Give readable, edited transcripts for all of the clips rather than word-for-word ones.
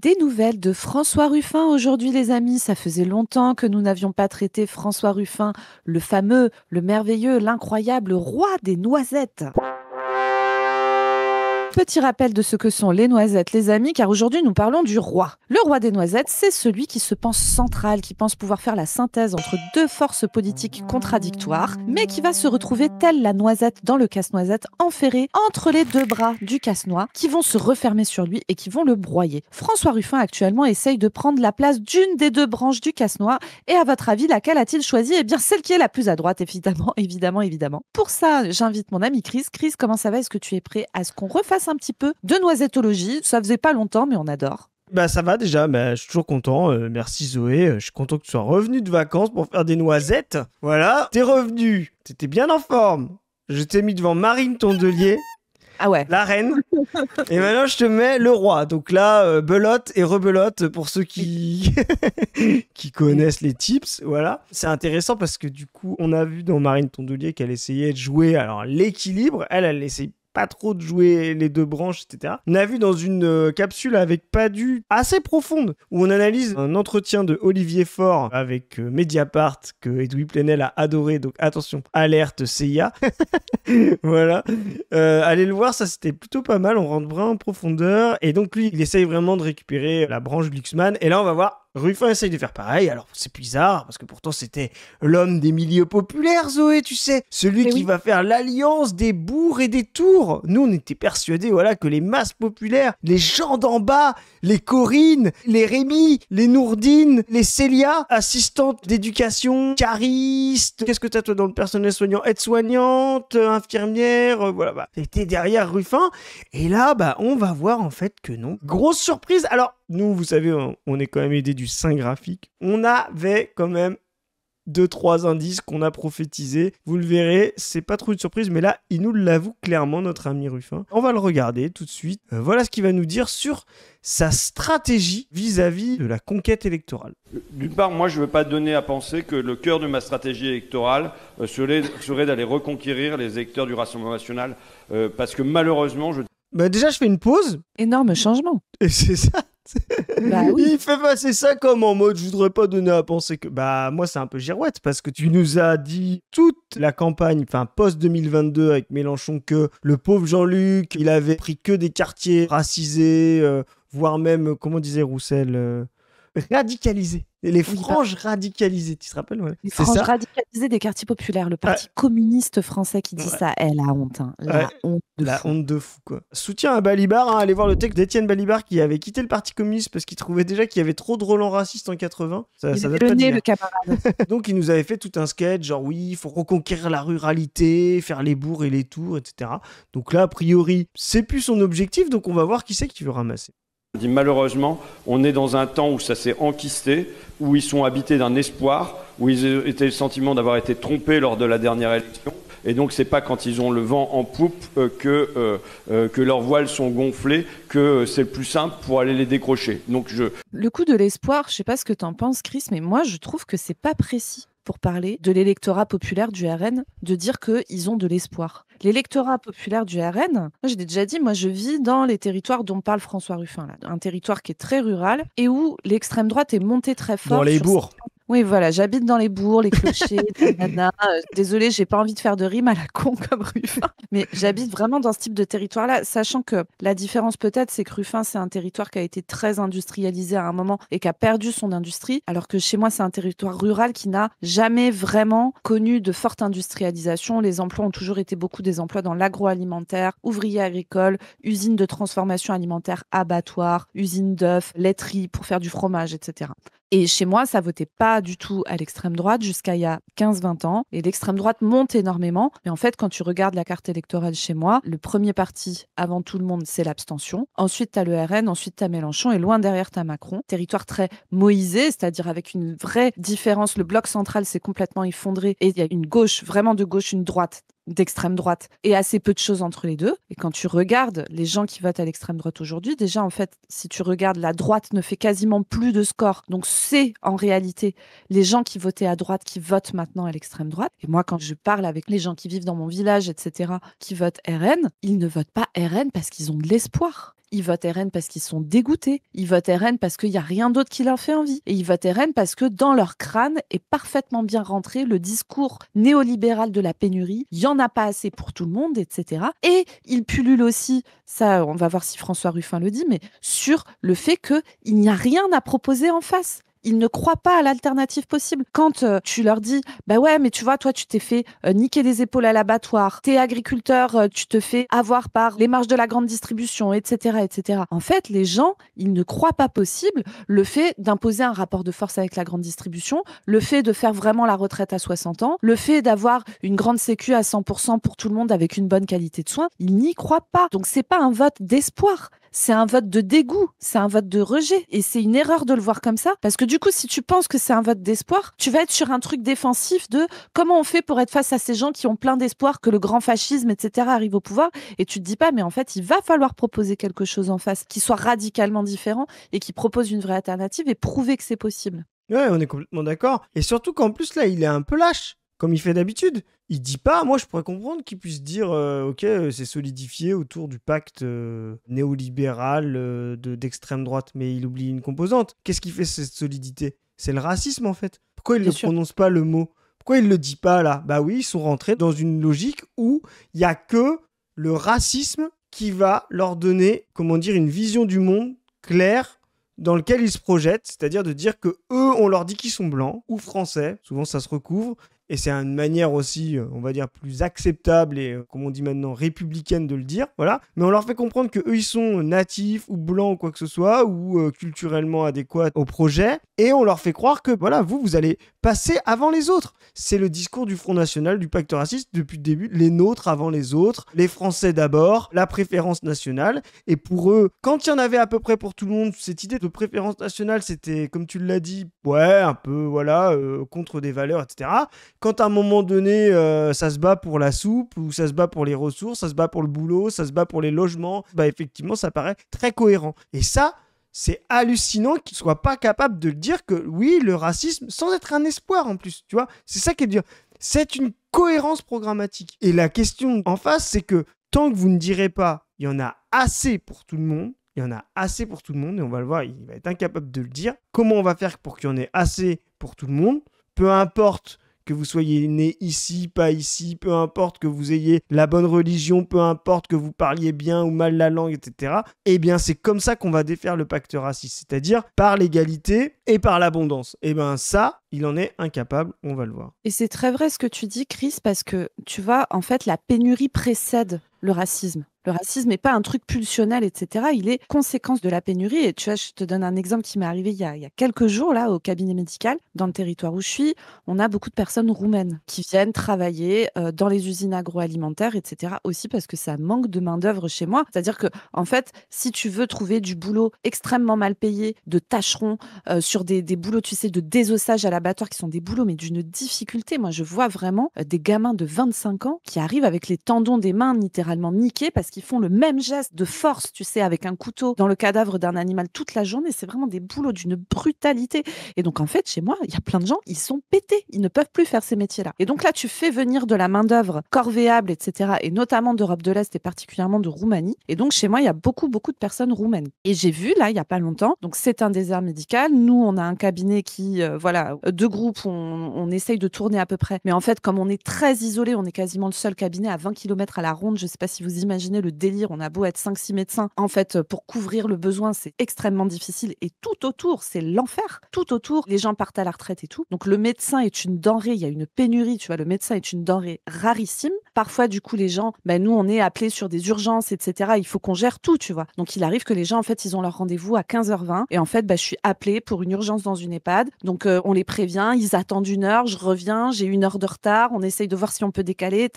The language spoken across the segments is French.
Des nouvelles de François Ruffin aujourd'hui, les amis. Ça faisait longtemps que nous n'avions pas traité François Ruffin, le fameux, le merveilleux, l'incroyable roi des noisettes. Petit rappel de ce que sont les noisettes, les amis, car aujourd'hui nous parlons du roi. Le roi des noisettes, c'est celui qui se pense central, qui pense pouvoir faire la synthèse entre deux forces politiques contradictoires, mais qui va se retrouver telle la noisette dans le casse-noisette, enferré entre les deux bras du casse-noix, qui vont se refermer sur lui et qui vont le broyer. François Ruffin actuellement essaye de prendre la place d'une des deux branches du casse-noix, et à votre avis, laquelle a-t-il choisi? Eh bien, celle qui est la plus à droite, évidemment. Pour ça, j'invite mon ami Chris. Chris, comment ça va? Est-ce que tu es prêt à ce qu'on refasse un petit peu de noisettologie? Ça faisait pas longtemps, mais on adore. Bah ça va déjà, je suis toujours content, merci Zoé, je suis content que tu sois revenu de vacances pour faire des noisettes. Voilà, t'es revenu, t'étais bien en forme. Je t'ai mis devant Marine Tondelier, Ah ouais. la reine, et maintenant je te mets le roi. Donc là, belote et rebelote pour ceux qui qui connaissent les tips, voilà. C'est intéressant parce que du coup, on a vu dans Marine Tondelier qu'elle essayait de jouer alors l'équilibre, elle essaye pas trop de jouer les deux branches, etc. On a vu dans une capsule avec Padu assez profonde où on analyse un entretien de Olivier Faure avec Mediapart que Edoui Plenel a adoré, donc attention, alerte CIA. Voilà. Allez le voir, ça c'était plutôt pas mal, on rentre vraiment en profondeur et donc lui il essaye vraiment de récupérer la branche Glucksmann et là on va voir Ruffin essaye de faire pareil, alors c'est bizarre, parce que pourtant c'était l'homme des milieux populaires, Zoé, tu sais, celui qui va faire l'alliance des bourgs et des tours. Nous, on était persuadés, voilà, que les masses populaires, les gens d'en bas, les Corinne, les Rémi, les Nourdine, les Célia, assistantes d'éducation, caristes, qu'est-ce que t'as toi dans le personnel soignant? Aide-soignante, infirmière, voilà, t'étais derrière Ruffin, et là, on va voir en fait que non. Grosse surprise, alors, nous, vous savez, on est quand même aidé du sein graphique. On avait quand même 2-3 indices qu'on a prophétisés. Vous le verrez, c'est pas trop une surprise, mais là, il nous l'avoue clairement, notre ami Ruffin. On va le regarder tout de suite. Voilà ce qu'il va nous dire sur sa stratégie vis-à-vis de la conquête électorale. D'une part, moi, je ne veux pas donner à penser que le cœur de ma stratégie électorale serait d'aller reconquérir les électeurs du Rassemblement national, parce que malheureusement, déjà, je fais une pause. Énorme changement. Et c'est ça. Oui. Il fait passer ça comme en mode je voudrais pas donner à penser que moi c'est un peu girouette parce que tu nous as dit toute la campagne post 2022 avec Mélenchon que le pauvre Jean-Luc il avait pris que des quartiers racisés voire même comment disait Roussel radicalisés. Les franges radicalisées, tu te rappelles? Ouais. Les franges radicalisées des quartiers populaires, le parti communiste français qui dit ça, la honte. Hein. La honte de fou. Quoi. Soutien à Balibar, allez voir le texte d'Étienne Balibar qui avait quitté le parti communiste parce qu'il trouvait déjà qu'il y avait trop de relents racistes en 80. Ça date pas le camarade. Donc il nous avait fait tout un sketch, genre oui, il faut reconquérir la ruralité, faire les bourgs et les tours, etc. Donc là, a priori, c'est plus son objectif, donc on va voir qui c'est qui veut ramasser. Malheureusement, on est dans un temps où ça s'est enquisté, où ils sont habités d'un espoir, où ils étaient le sentiment d'avoir été trompés lors de la dernière élection. Et donc, c'est pas quand ils ont le vent en poupe que leurs voiles sont gonflées que c'est le plus simple pour aller les décrocher. Le coup de l'espoir, je sais pas ce que t'en penses, Chris, mais moi, je trouve que c'est pas précis pour parler de l'électorat populaire du RN, de dire qu'ils ont de l'espoir. L'électorat populaire du RN, moi j'ai déjà dit, moi je vis dans les territoires dont parle François Ruffin, là, un territoire qui est très rural et où l'extrême droite est montée très fort. Dans les bourgs. Oui, voilà, j'habite dans les bourgs, les clochers, désolée, j'ai pas envie de faire de rime à la con comme Ruffin, mais j'habite vraiment dans ce type de territoire-là, sachant que la différence peut-être, c'est que Ruffin, c'est un territoire qui a été très industrialisé à un moment et qui a perdu son industrie, alors que chez moi, c'est un territoire rural qui n'a jamais vraiment connu de forte industrialisation. Les emplois ont toujours été beaucoup des emplois dans l'agroalimentaire, ouvriers agricoles, usines de transformation alimentaire, abattoirs, usines d'œufs, laiteries pour faire du fromage, etc. Et chez moi, ça votait pas du tout à l'extrême droite jusqu'à il y a 15-20 ans. Et l'extrême droite monte énormément. Mais en fait, quand tu regardes la carte électorale chez moi, le premier parti, avant tout le monde, c'est l'abstention. Ensuite, tu as le RN, ensuite tu as Mélenchon et loin derrière, tu as Macron. Territoire très moïsé, c'est-à-dire avec une vraie différence. Le bloc central s'est complètement effondré et il y a une gauche, vraiment de gauche, une droite d'extrême droite et assez peu de choses entre les deux. Et quand tu regardes les gens qui votent à l'extrême droite aujourd'hui, déjà en fait, si tu regardes, la droite ne fait quasiment plus de score. Donc c'est en réalité les gens qui votaient à droite qui votent maintenant à l'extrême droite. Et moi, quand je parle avec les gens qui vivent dans mon village, etc., qui votent RN, ils ne votent pas RN parce qu'ils ont de l'espoir. Ils votent RN parce qu'ils sont dégoûtés. Ils votent RN parce qu'il n'y a rien d'autre qui leur fait envie. Et ils votent RN parce que dans leur crâne est parfaitement bien rentré le discours néolibéral de la pénurie. Il n'y en a pas assez pour tout le monde, etc. Et ils pullulent aussi, ça on va voir si François Ruffin le dit, mais sur le fait qu'il n'y a rien à proposer en face. Ils ne croient pas à l'alternative possible. Quand tu leur dis, bah ouais, mais tu vois, toi, tu t'es fait niquer les épaules à l'abattoir, t'es agriculteur, tu te fais avoir par les marges de la grande distribution, etc., etc. En fait, les gens, ils ne croient pas possible le fait d'imposer un rapport de force avec la grande distribution, le fait de faire vraiment la retraite à 60 ans, le fait d'avoir une grande sécu à 100% pour tout le monde avec une bonne qualité de soins. Ils n'y croient pas. Donc, c'est pas un vote d'espoir. C'est un vote de dégoût, c'est un vote de rejet. Et c'est une erreur de le voir comme ça. Parce que du coup, si tu penses que c'est un vote d'espoir, tu vas être sur un truc défensif de comment on fait pour être face à ces gens qui ont plein d'espoir que le grand fascisme, etc. arrive au pouvoir. Et tu te dis pas, mais en fait, il va falloir proposer quelque chose en face qui soit radicalement différent et qui propose une vraie alternative et prouver que c'est possible. Ouais, on est complètement d'accord. Et surtout qu'en plus, là, il est un peu lâche, comme il fait d'habitude. Il dit pas, moi je pourrais comprendre qu'il puisse dire ok, c'est solidifié autour du pacte néolibéral d'extrême droite, mais il oublie une composante. Qu'est-ce qui fait cette solidité? C'est le racisme en fait. Pourquoi il ne prononce pas le mot? Pourquoi il le dit pas là? Bah oui, ils sont rentrés dans une logique où il y a que le racisme qui va leur donner, comment dire, une vision du monde claire dans lequel ils se projettent, c'est-à-dire de dire que eux, on leur dit qu'ils sont blancs ou français, souvent ça se recouvre, et c'est une manière aussi, on va dire, plus acceptable et, comme on dit maintenant, républicaine de le dire, voilà. Mais on leur fait comprendre qu'eux, ils sont natifs ou blancs ou quoi que ce soit, ou culturellement adéquats au projet, et on leur fait croire que, voilà, vous allez passer avant les autres. C'est le discours du Front National, du pacte raciste, depuis le début, les nôtres avant les autres, les Français d'abord, la préférence nationale, et pour eux, quand il y en avait à peu près pour tout le monde, cette idée de préférence nationale, c'était, comme tu l'as dit, ouais, un peu, voilà, contre des valeurs, etc. Quand à un moment donné, ça se bat pour la soupe, ou ça se bat pour les ressources, ça se bat pour le boulot, ça se bat pour les logements, bah effectivement, ça paraît très cohérent. Et ça, c'est hallucinant qu'ils ne soient pas capables de le dire que oui, le racisme, sans être un espoir en plus, tu vois, c'est ça qui est dur. C'est une cohérence programmatique. Et la question en face, c'est que tant que vous ne direz pas, il y en a assez pour tout le monde, il y en a assez pour tout le monde, et on va le voir, il va être incapable de le dire. Comment on va faire pour qu'il y en ait assez pour tout le monde? Peu importe que vous soyez né ici, pas ici, peu importe que vous ayez la bonne religion, peu importe que vous parliez bien ou mal la langue, etc. Eh bien, c'est comme ça qu'on va défaire le pacte raciste, c'est-à-dire par l'égalité et par l'abondance. Eh bien, ça, il en est incapable, on va le voir. Et c'est très vrai ce que tu dis, Chris, parce que, tu vois, en fait, la pénurie précède le racisme. Le racisme n'est pas un truc pulsionnel, etc. Il est conséquence de la pénurie. Et tu vois, je te donne un exemple qui m'est arrivé il y a quelques jours, là, au cabinet médical, dans le territoire où je suis. On a beaucoup de personnes roumaines qui viennent travailler dans les usines agroalimentaires, etc. Aussi parce que ça manque de main-d'œuvre chez moi. C'est-à-dire que, en fait, si tu veux trouver du boulot extrêmement mal payé, de tâcherons, sur des boulots, tu sais, de désossage à l'abattoir, qui sont des boulots, mais d'une difficulté. Moi, je vois vraiment des gamins de 25 ans qui arrivent avec les tendons des mains littéralement niqués parce qu'ils font le même geste de force, tu sais, avec un couteau dans le cadavre d'un animal toute la journée. C'est vraiment des boulots d'une brutalité. Et donc, en fait, chez moi, il y a plein de gens, ils sont pétés. Ils ne peuvent plus faire ces métiers-là. Et donc là, tu fais venir de la main-d'œuvre corvéable, etc., et notamment d'Europe de l'Est et particulièrement de Roumanie. Et donc, chez moi, il y a beaucoup de personnes roumaines. Et j'ai vu, là, il n'y a pas longtemps, donc c'est un désert médical. Nous, on a un cabinet qui, voilà, deux groupes, on essaye de tourner à peu près. Mais en fait, comme on est très isolé, on est quasiment le seul cabinet à 20 km à la ronde. Je ne sais pas si vous imaginez le délire. On a beau être 5-6 médecins. En fait, pour couvrir le besoin, c'est extrêmement difficile. Et tout autour, c'est l'enfer. Tout autour, les gens partent à la retraite et tout. Donc, le médecin est une denrée. Il y a une pénurie, tu vois. Le médecin est une denrée rarissime. Parfois, du coup, les gens, nous, on est appelés sur des urgences, etc. Il faut qu'on gère tout, tu vois. Donc, il arrive que les gens, en fait, ils ont leur rendez-vous à 15h20. Et en fait, je suis appelée pour une urgence dans une EHPAD. Donc, on les prévient. Ils attendent 1 heure. Je reviens. J'ai 1 heure de retard. On essaye de voir si on peut décaler.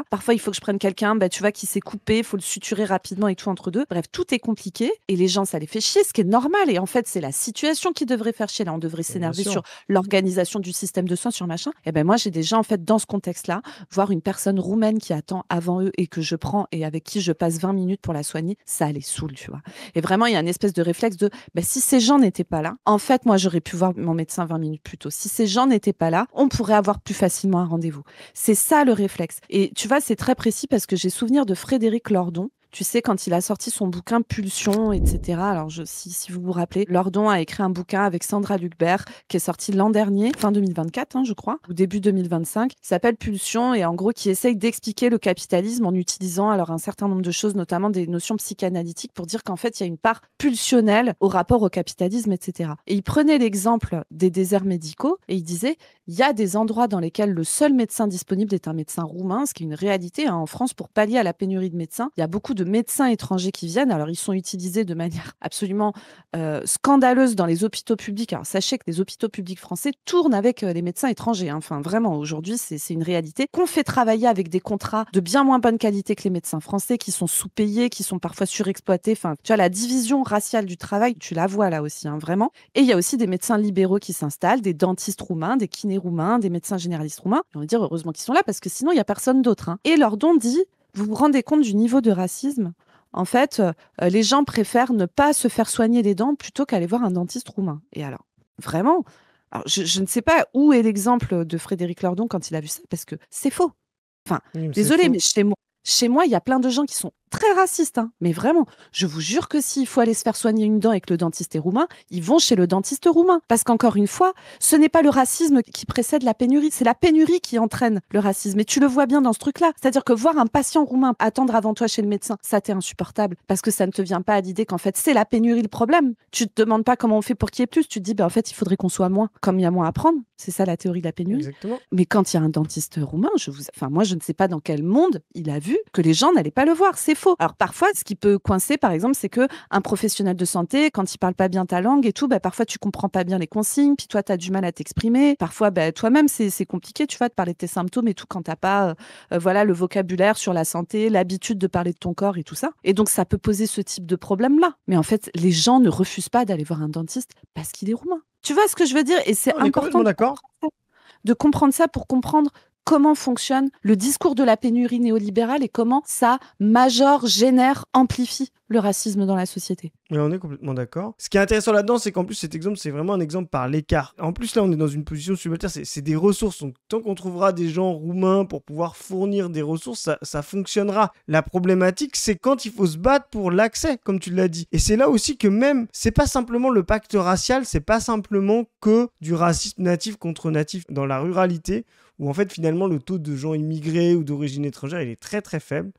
Parfois, il faut que je prenne quelqu'un, tu vois, qui s'est coupé. Il faut le suturer rapidement et tout entre deux. Bref, tout est compliqué. Et les gens, ça les fait chier, ce qui est normal. Et en fait, c'est la situation qui devrait faire chier. Là, on devrait s'énerver sur l'organisation du système de soins, sur machin. Et moi, j'ai déjà, en fait, dans ce contexte-là, voir une personne roumaine qui attend avant eux et que je prends et avec qui je passe 20 minutes pour la soigner, ça les saoule, tu vois. Et vraiment, il y a une espèce de réflexe de, si ces gens n'étaient pas là, en fait, moi, j'aurais pu voir mon médecin 20 minutes plus tôt. Si ces gens n'étaient pas là, on pourrait avoir plus facilement un rendez-vous. C'est ça le réflexe. Et tu vois, c'est très précis parce que j'ai souvenir de Frédéric Lordon, Tu sais, quand il a sorti son bouquin Pulsion, etc. Alors, si vous vous rappelez, Lordon a écrit un bouquin avec Sandra Lucbert qui est sorti l'an dernier, fin 2024, je crois, ou début 2025, qui s'appelle Pulsion et en gros qui essaye d'expliquer le capitalisme en utilisant alors un certain nombre de choses, notamment des notions psychanalytiques pour dire qu'en fait, il y a une part pulsionnelle au rapport au capitalisme, etc. Et il prenait l'exemple des déserts médicaux et il disait, il y a des endroits dans lesquels le seul médecin disponible est un médecin roumain, ce qui est une réalité en France pour pallier à la pénurie de médecins. Il y a beaucoup de médecins étrangers qui viennent. Alors, ils sont utilisés de manière absolument scandaleuse dans les hôpitaux publics. Alors, sachez que les hôpitaux publics français tournent avec les médecins étrangers. Enfin, vraiment, aujourd'hui, c'est une réalité. Qu'on fait travailler avec des contrats de bien moins bonne qualité que les médecins français, qui sont sous-payés, qui sont parfois surexploités. Enfin, tu vois, la division raciale du travail, tu la vois là aussi, vraiment. Et il y a aussi des médecins libéraux qui s'installent, des dentistes roumains, des kinés roumains, des médecins généralistes roumains. On va dire heureusement qu'ils sont là parce que sinon, il n'y a personne d'autre. Et Lordon dit, vous vous rendez compte du niveau de racisme ? En fait, les gens préfèrent ne pas se faire soigner les dents plutôt qu'aller voir un dentiste roumain. Et alors, vraiment, alors, je ne sais pas où est l'exemple de Frédéric Lordon quand il a vu ça, parce que c'est faux. Enfin, Oui, désolé, mais chez moi, il y a plein de gens qui sont très racistes, mais vraiment. Je vous jure que s'il faut aller se faire soigner une dent et que le dentiste est roumain, ils vont chez le dentiste roumain. Parce qu'encore une fois, ce n'est pas le racisme qui précède la pénurie, c'est la pénurie qui entraîne le racisme. Et tu le vois bien dans ce truc-là. C'est-à-dire que voir un patient roumain attendre avant toi chez le médecin, ça t'est insupportable. Parce que ça ne te vient pas à l'idée qu'en fait, c'est la pénurie le problème. Tu te demandes pas comment on fait pour qu'il y ait plus. Tu te dis, en fait, il faudrait qu'on soit moins. Comme il y a moins à prendre. C'est ça la théorie de la pénurie. Exactement. Mais quand il y a un dentiste roumain, moi, je ne sais pas dans quel monde il a vu que les gens n'allaient pas le voir. C'est faux. Alors parfois, ce qui peut coincer, par exemple, c'est que un professionnel de santé, quand il parle pas bien ta langue et tout, parfois tu comprends pas bien les consignes, puis toi, tu as du mal à t'exprimer. Parfois, toi-même, c'est compliqué, tu vois, de parler de tes symptômes et tout quand t'as pas, le vocabulaire sur la santé, l'habitude de parler de ton corps et tout ça. Et donc, ça peut poser ce type de problème-là. Mais en fait, les gens ne refusent pas d'aller voir un dentiste parce qu'il est roumain. Tu vois ce que je veux dire? Et c'est important de comprendre ça pour comprendre comment fonctionne le discours de la pénurie néolibérale et comment ça génère, amplifie le racisme dans la société. Mais on est complètement d'accord. Ce qui est intéressant là-dedans, c'est qu'en plus, cet exemple, c'est vraiment un exemple par l'écart. En plus, là, on est dans une position subalterne, c'est des ressources. Donc, tant qu'on trouvera des gens roumains pour pouvoir fournir des ressources, ça fonctionnera. La problématique, c'est quand il faut se battre pour l'accès, comme tu l'as dit. Et c'est là aussi que même, c'est pas simplement le pacte racial, c'est pas simplement que du racisme natif contre natif dans la ruralité, où en fait, finalement, le taux de gens immigrés ou d'origine étrangère, il est très, très faible.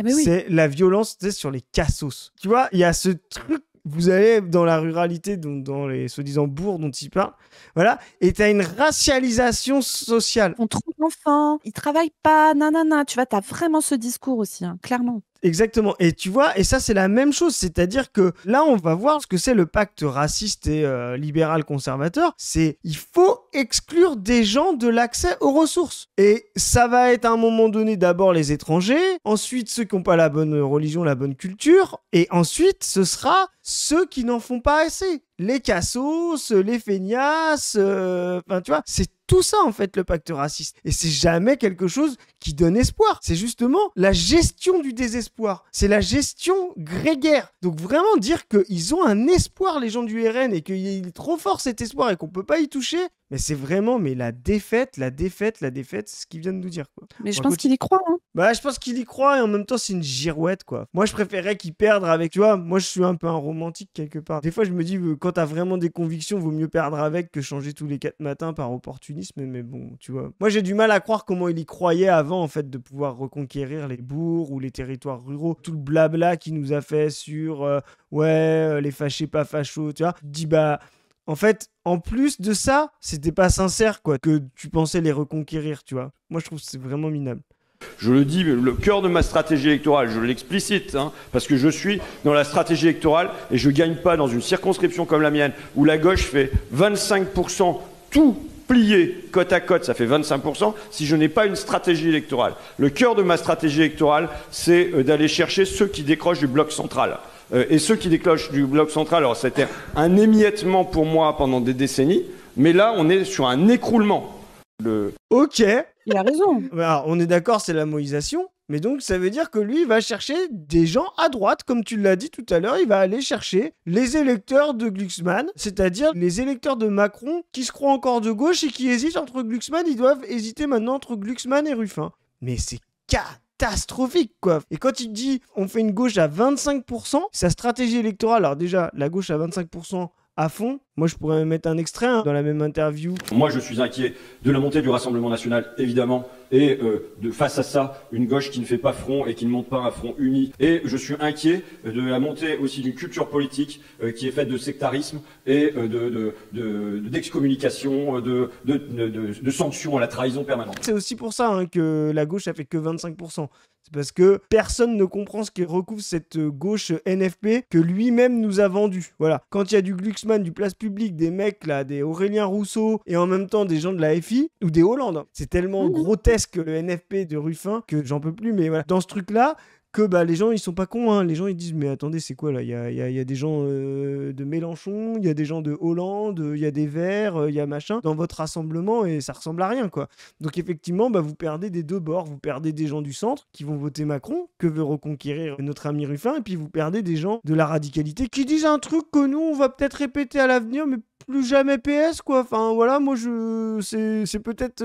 C'est la violence sur les cassos. Tu vois, il y a ce truc, vous allez dans la ruralité, dans les soi-disant bourgs dont il parle, voilà, et tu as une racialisation sociale. On trouve l'enfant, il travaille pas, nanana, tu vois, tu as vraiment ce discours aussi, clairement. Exactement. Et tu vois, et ça c'est la même chose, c'est-à-dire que là on va voir ce que c'est le pacte raciste et libéral conservateur, c'est il faut exclure des gens de l'accès aux ressources. Et ça va être à un moment donné d'abord les étrangers, ensuite ceux qui n'ont pas la bonne religion, la bonne culture, et ensuite ce sera ceux qui n'en font pas assez. Les cassos, les feignasses, tu vois, c'est tout ça en fait le pacte raciste. Et c'est jamais quelque chose qui donne espoir. C'est justement la gestion du désespoir. C'est la gestion grégaire. Donc vraiment dire qu'ils ont un espoir les gens du RN et qu'il est trop fort cet espoir et qu'on peut pas y toucher, mais c'est vraiment la défaite, c'est ce qu'il vient de nous dire, quoi. Mais je pense qu'il y croit, je pense qu'il y croit et en même temps c'est une girouette, quoi. Moi je préférerais qu'il perde avec, tu vois, moi je suis un peu un romantique quelque part. Des fois je me dis quand t'as vraiment des convictions, vaut mieux perdre avec que changer tous les 4 matins par opportunisme, mais bon, tu vois. Moi j'ai du mal à croire comment il y croyait avant en fait de pouvoir reconquérir les bourgs ou les territoires ruraux. Tout le blabla qu'il nous a fait sur les fâchés pas fachos, tu vois. Je dis en fait, en plus de ça, c'était pas sincère, quoi, que tu pensais les reconquérir, tu vois. Moi, je trouve que c'est vraiment minable. Je le dis, le cœur de ma stratégie électorale, je l'explicite, parce que je suis dans la stratégie électorale et je gagne pas dans une circonscription comme la mienne, où la gauche fait 25% tout plié côte à côte, ça fait 25%, si je n'ai pas une stratégie électorale. Le cœur de ma stratégie électorale, c'est d'aller chercher ceux qui décrochent du bloc central. Et ceux qui décrochent du bloc central, alors c'était un émiettement pour moi pendant des décennies, mais là on est sur un écroulement. Ok. Il a raison. Alors, on est d'accord, c'est la moïsation, mais donc ça veut dire que lui, il va chercher des gens à droite, comme tu l'as dit tout à l'heure, il va aller chercher les électeurs de Glucksmann, c'est-à-dire les électeurs de Macron qui se croient encore de gauche et qui hésitent entre Glucksmann, ils doivent hésiter maintenant entre Glucksmann et Ruffin. Mais c'est catastrophique. catastrophique, quoi. Et quand il dit on fait une gauche à 25%, sa stratégie électorale, alors déjà, la gauche à 25% à fond, moi je pourrais mettre un extrait dans la même interview. Moi je suis inquiet de la montée du Rassemblement national, évidemment, et de face à ça, une gauche qui ne fait pas front et qui ne monte pas un front uni. Et je suis inquiet de la montée aussi d'une culture politique qui est faite de sectarisme et d'excommunication, de sanctions à la trahison permanente. C'est aussi pour ça que la gauche a fait que 25%. C'est parce que personne ne comprend ce qui recouvre cette gauche NFP que lui-même nous a vendu. Voilà. Quand il y a du Glucksmann, du Place Publique, des mecs là, des Aurélien Rousseau et en même temps des gens de la FI ou des Hollande. C'est tellement grotesque le NFP de Ruffin que j'en peux plus. Mais voilà. Dans ce truc-là, que les gens ils sont pas cons, les gens ils disent mais attendez c'est quoi là, il y a des gens de Mélenchon, il y a des gens de Hollande, il y a des Verts, il y a machin dans votre rassemblement et ça ressemble à rien quoi. Donc effectivement vous perdez des deux bords, vous perdez des gens du centre qui vont voter Macron, que veut reconquérir notre ami Ruffin, et puis vous perdez des gens de la radicalité qui disent un truc que nous on va peut-être répéter à l'avenir mais plus jamais PS quoi. Enfin voilà, moi c'est peut-être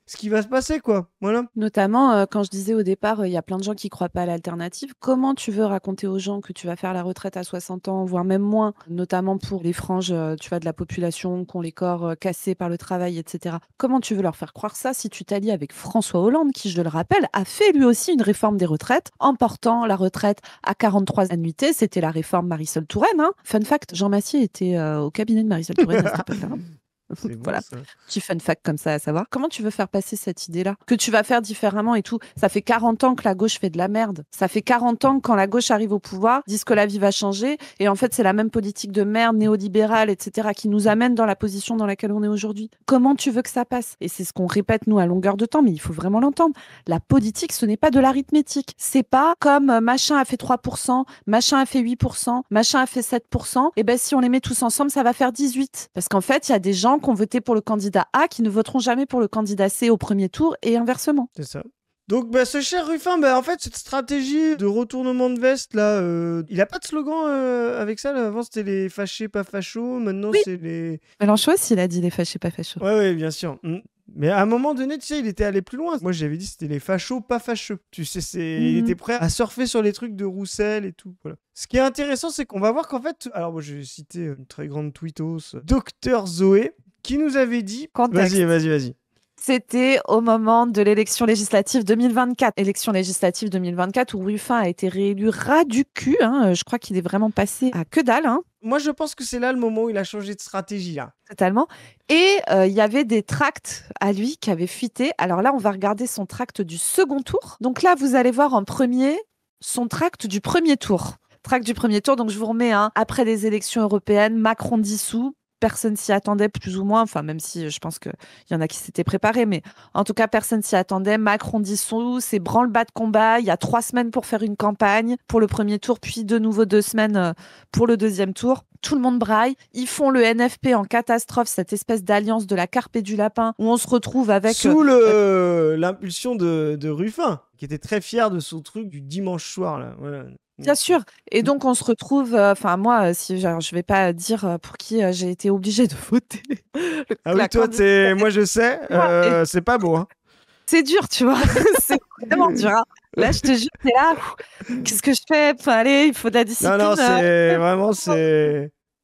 ce qui va se passer, quoi. Voilà. Notamment, quand je disais au départ, il y a plein de gens qui croient pas à l'alternative. Comment tu veux raconter aux gens que tu vas faire la retraite à 60 ans, voire même moins, notamment pour les franges, de la population qui ont les corps cassés par le travail, etc. Comment tu veux leur faire croire ça si tu t'allies avec François Hollande, qui, je le rappelle, a fait lui aussi une réforme des retraites, en portant la retraite à 43 annuités. C'était la réforme Marisol Touraine. Fun fact, Jean Massier était au cabinet de Marisol Touraine à cette époque-là. Voilà, petit fun fact comme ça à savoir. Comment tu veux faire passer cette idée-là que tu vas faire différemment et tout? Ça fait 40 ans que la gauche fait de la merde. Ça fait 40 ans que quand la gauche arrive au pouvoir, disent que la vie va changer. Et en fait, c'est la même politique de merde, néolibérale, etc. qui nous amène dans la position dans laquelle on est aujourd'hui. Comment tu veux que ça passe? Et c'est ce qu'on répète, nous, à longueur de temps, mais il faut vraiment l'entendre. La politique, ce n'est pas de l'arithmétique. C'est pas comme machin a fait 3%, machin a fait 8%, machin a fait 7%. Et ben, si on les met tous ensemble, ça va faire 18. Parce qu'en fait, il y a des gens qui ont voté pour le candidat A qui ne voteront jamais pour le candidat C au premier tour et inversement. C'est ça. Donc ce cher Ruffin, en fait cette stratégie de retournement de veste là, il a pas de slogan avec ça là. Avant c'était les fâchés pas fachos, maintenant c'est les... Mélenchon aussi il a dit les fâchés pas fachos. Ouais bien sûr. Mais à un moment donné, tu sais, il était allé plus loin. Moi, j'avais dit c'était les fachos, pas fâcheux. Tu sais, il était prêt à surfer sur les trucs de Roussel et tout. Voilà. Ce qui est intéressant, c'est qu'on va voir qu'en fait... Alors, moi, je vais citer une très grande tweetos, Docteur Zoé, qui nous avait dit... Contexte. Vas-y. C'était au moment de l'élection législative 2024. Élection législative 2024 où Ruffin a été réélu ras du cul. Je crois qu'il est vraiment passé à que dalle. Moi, je pense que c'est là le moment où il a changé de stratégie. Là. Totalement. Et il y avait des tracts à lui qui avaient fuité. Alors là, on va regarder son tract du second tour. Donc là, vous allez voir en premier son tract du premier tour. Tract du premier tour, donc je vous remets après les élections européennes, Macron dissous. Personne s'y attendait, plus ou moins. Enfin, même si je pense qu'il y en a qui s'étaient préparés, mais en tout cas, personne s'y attendait. Macron dissous, c'est branle-bas de combat. Il y a 3 semaines pour faire une campagne pour le premier tour, puis de nouveau 2 semaines pour le deuxième tour. Tout le monde braille. Ils font le NFP en catastrophe, cette espèce d'alliance de la carpe et du lapin, où on se retrouve avec... Sous l'impulsion de Ruffin, qui était très fier de son truc du dimanche soir. Là. Voilà. Bien sûr. Et donc, on se retrouve... moi, si je vais pas dire pour qui j'ai été obligée de voter. Ah oui, toi, moi, je sais. C'est pas beau. C'est dur, tu vois. C'est vraiment dur. Là, je te jure, t'es là. Qu'est-ce que je fais? Enfin, allez, il faut de la discipline. Non, c'est vraiment...